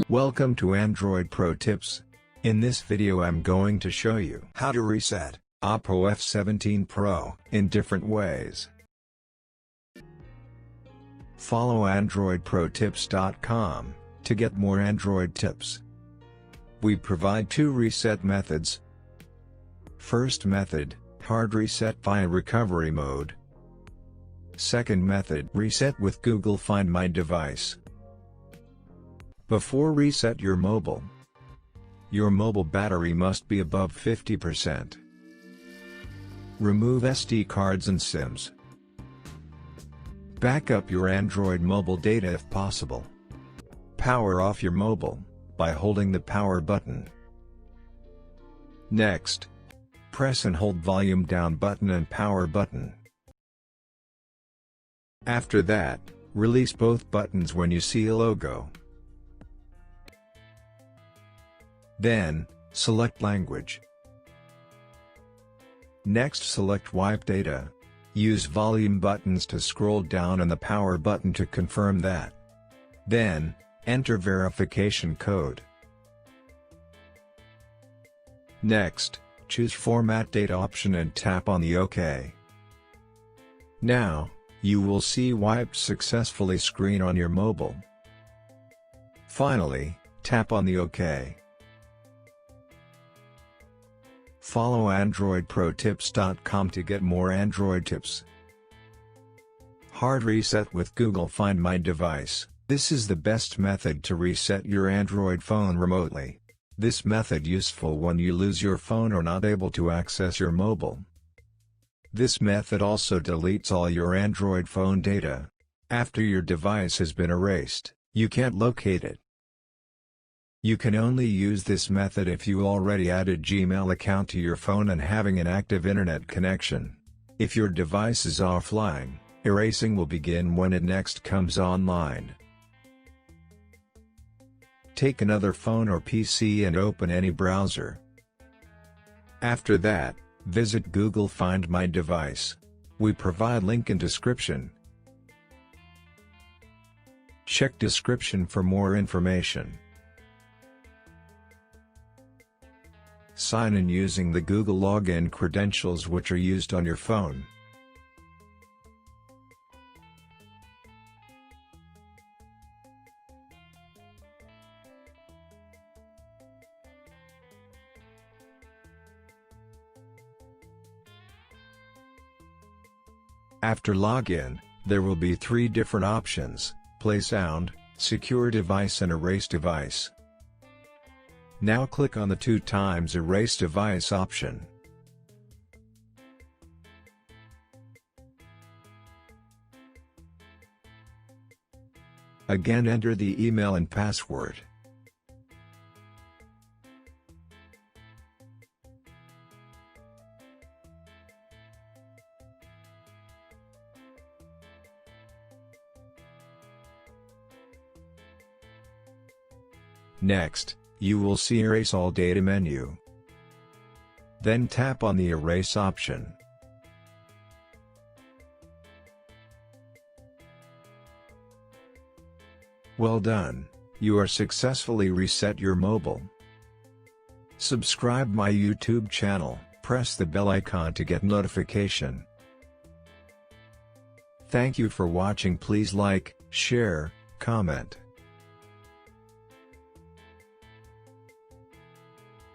Welcome to Android Pro Tips. In this video I'm going to show you how to reset Oppo F17 Pro in different ways. Follow AndroidProTips.com to get more Android tips. We provide two reset methods. First method, hard reset via recovery mode. Second method, reset with Google Find My Device. Before reset your mobile battery must be above 50%. Remove SD cards and SIMs. Back up your Android mobile data if possible. Power off your mobile by holding the power button. Next, press and hold volume down button and power button. After that, release both buttons when you see a logo. Then, select language. Next select wipe data. Use volume buttons to scroll down and the power button to confirm that. Then, enter verification code. Next, choose Format Data option and tap on the OK. Now, you will see wiped successfully screen on your mobile. Finally, tap on the OK. Follow AndroidProTips.com to get more Android tips. Hard reset with Google Find My Device. This is the best method to reset your Android phone remotely. This method useful when you lose your phone or not able to access your mobile. This method also deletes all your Android phone data. After your device has been erased, you can't locate it. You can only use this method if you already added Gmail account to your phone and having an active internet connection. If your device is offline, erasing will begin when it next comes online. Take another phone or PC and open any browser. After that, visit Google Find My Device. We provide link in description. Check description for more information. Sign in using the Google login credentials which are used on your phone. After login, there will be three different options: play sound, secure device and erase device. Now click on the 2x erase device option. Again enter the email and password. Next, you will see Erase All Data menu. Then tap on the Erase option. Well done, you are successfully reset your mobile. Subscribe my YouTube channel, press the bell icon to get notification. Thank you for watching. Please like, share, comment.